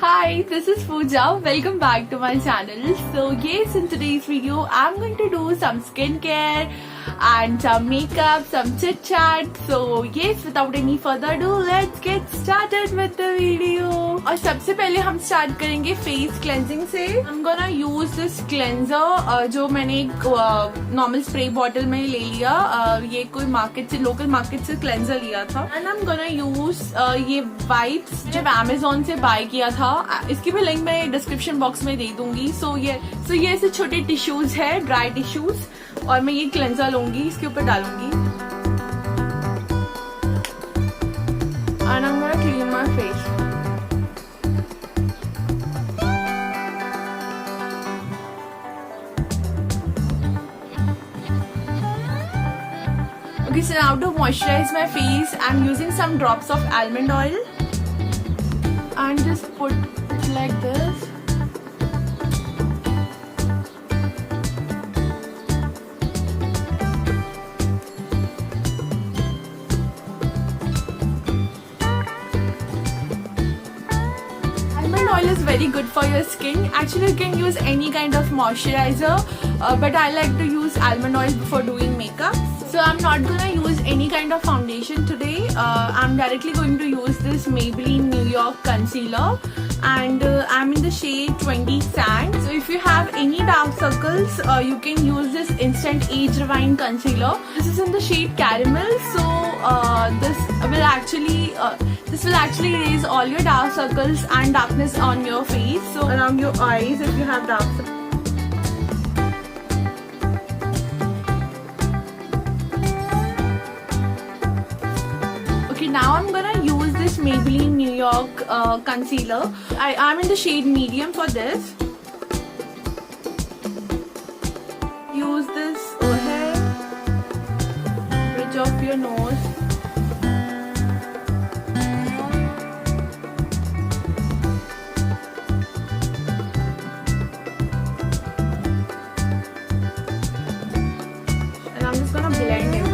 Hi, this is Pooja. Welcome back to my channel. So yes, in today's video, I'm going to do some skincare and some makeup, some chit chat. So yes, without any further ado, let's get started with the video. और सबसे पहले हम start करेंगे face cleansing से. I'm gonna use this cleanser जो मैंने एक normal spray bottle में ले लिया. ये कोई मार्केट से, लोकल मार्केट से क्लेंजर लिया था. एंड I'm gonna use ये वाइप्स जब Amazon से बाय किया था. इसकी भी लिंक मैं डिस्क्रिप्शन बॉक्स में दे दूंगी. सो ये ऐसे छोटे टिश्यूज है, ड्राई टिश्यूज, और मैं ये क्लेंजर लूंगी, इसके ऊपर डालूंगी. And I am gonna clean my face. Okay, so now to moisturize my face, I'm using some drops of almond oil and just put it like this. Almond oil is very good for your skin. Actually, you can use any kind of moisturizer, but I like to use almond oil before doing makeup. So I'm not gonna use any kind of foundation today. I'm directly going to use this Maybelline New York concealer, and I'm in the shade 20 Sand. So if you have any dark circles, you can use this Instant Age Rewind concealer. This is in the shade Caramel. So this will actually erase all your dark circles and darkness on your face. So around your eyes, if you have dark circles. Now I'm gonna use this Maybelline New York concealer. I'm in the shade medium for this. Use this here, bridge of your nose. And I'm just gonna blend everything.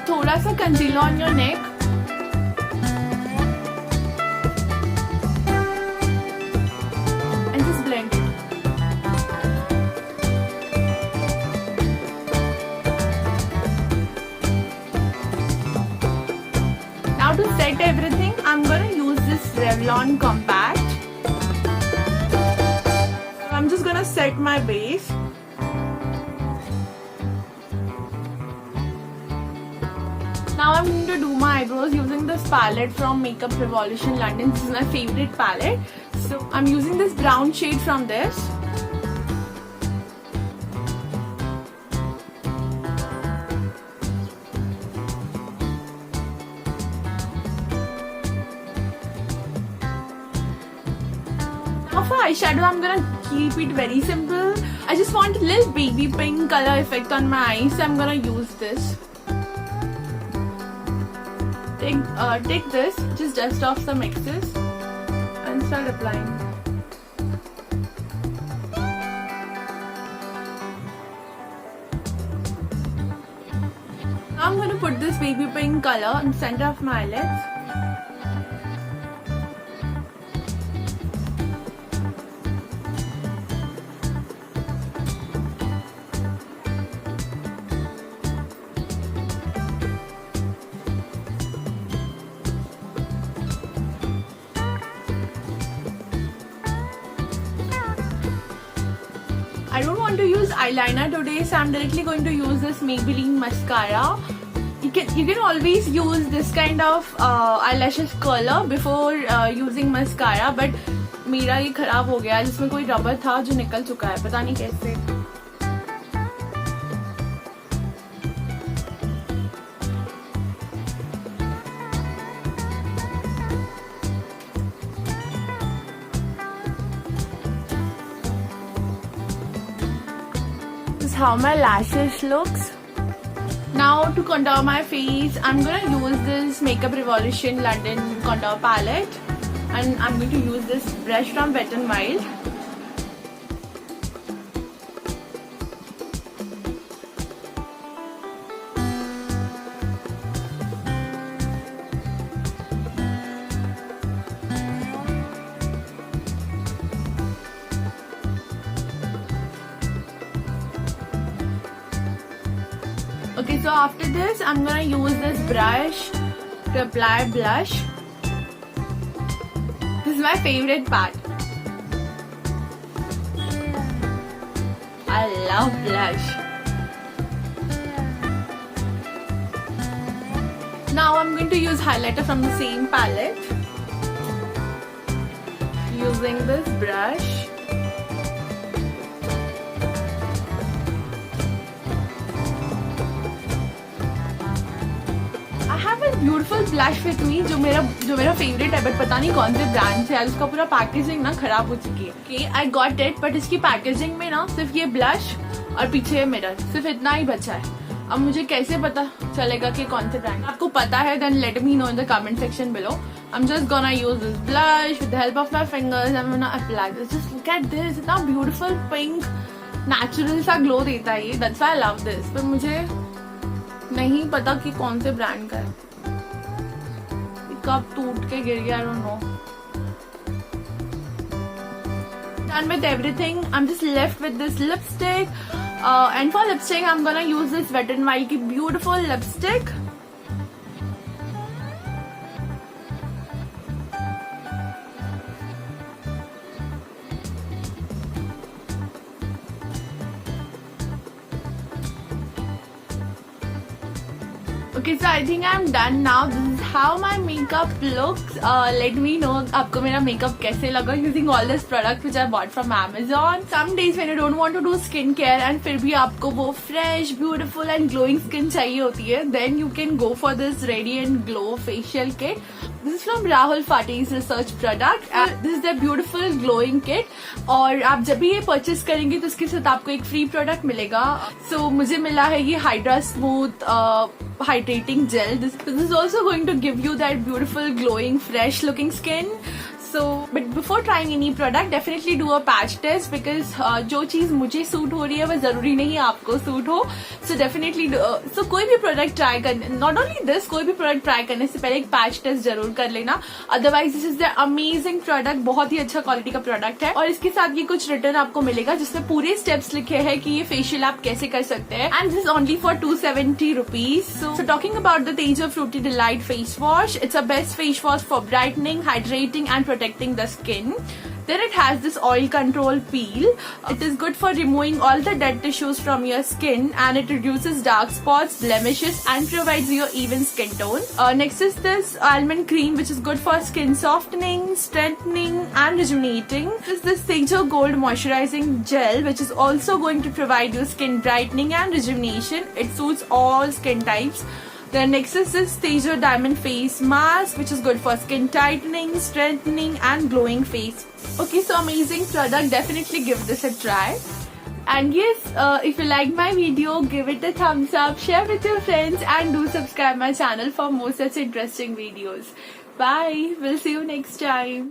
थोड़ा सा concealer on your neck. And just blend. Now to set everything, I am gonna use this Revlon compact. I am just gonna set my base. Now I'm going to do my eyebrows using this palette from Makeup Revolution London. This is my favorite palette. So I'm using this brown shade from this. Now for eyeshadow, I'm gonna keep it very simple. I just want a little baby pink color effect on my eyes, so I'm gonna use this. Take this, just dust off some excess and start applying. Now I'm going to put this baby pink color in the center of my eyelids. I don't want to use eyeliner today, so I'm directly going to use this Maybelline mascara. You can always use this kind of eyelashes curler before using mascara, but मेरा ये खराब हो गया, जिसमें कोई rubber था जो निकल चुका है, पता नहीं कैसे. This is how my lashes looks. Now to contour my face, I'm gonna use this Makeup Revolution London contour palette, and I'm going to use this brush from Wet n Wild. Okay, so after this, I'm gonna use this brush to apply blush. This is my favorite part. I love blush. Now I'm going to use highlighter from the same palette. Using this brush. I have a beautiful blush with me जो मेरा favourite है, but पता नहीं कौन से brand से है. उसका पूरा पैकेजिंग ना खराब हो चुकी है. Okay, I got it, but इसकी पैकेजिंग में ना सिर्फ ये ब्लश और पीछे मिरर, सिर्फ इतना ही बचा है. अब मुझे कैसे पता चलेगा कि कौन से ब्रांड? आपको पता है then let me know in the comment section below. I'm just gonna use this blush with the help of my fingers. I'm gonna apply this. Just look at this. इतना beautiful pink natural सा glow देता है ये. That's why I love this. पर मुझे नहीं पता कि कौन से ब्रांड का है. कब टूट के गिर गया, I don't know. Done with everything. I'm just left with this lipstick. And for lipstick, I'm gonna use this Wet n Wild की beautiful lipstick. Okay, so I think I'm done now. This is how my makeup looks. Let me know आपको मेरा makeup कैसे लगा using all this product which I bought from Amazon. Some days when you don't want to do skincare and फिर भी आपको वो fresh, beautiful and glowing skin चाहिए होती है, then you can go for this Radiant Glow facial kit. This is from Rahul Fateh's research product. This is the beautiful glowing kit. और आप जब भी ये परचेस करेंगे तो इसके साथ आपको एक फ्री प्रोडक्ट मिलेगा. So मुझे मिला है ये Hydra Smooth hydrating gel. This is also going to give you that beautiful glowing fresh looking skin. So but before trying any product, definitely do a patch test because जो चीज मुझे suit हो रही है वो जरूरी नहीं आपको सूट हो. So definitely so कोई भी प्रोडक्ट ट्राई करने, not only this, कोई भी प्रोडक्ट ट्राई करने से पहले एक पैच टेस्ट जरूर कर लेना. Otherwise this is the amazing product. बहुत ही अच्छा क्वालिटी का प्रोडक्ट है और इसके साथ ये कुछ रिटर्न आपको मिलेगा जिसमें पूरे स्टेप्स लिखे हैं कि ये फेशियल आप कैसे कर सकते हैं. And this is only for 270 rupees. So talking about the Teja Fruity Delight face wash, it's a best face wash for brightening, hydrating and protecting the skin. Then it has this oil control peel. It is good for removing all the dead tissues from your skin and it reduces dark spots, blemishes and provides you even skin tone. Next is this almond cream which is good for skin softening, strengthening and rejuvenating. This is this Teja Gold moisturizing gel which is also going to provide you skin brightening and rejuvenation. It suits all skin types. Then next is this Teja Diamond Face Mask which is good for skin tightening, strengthening and glowing face. Okay, so amazing product. Definitely give this a try. And yes, if you like my video, give it a thumbs up, share with your friends and do subscribe my channel for more such interesting videos. Bye. We'll see you next time.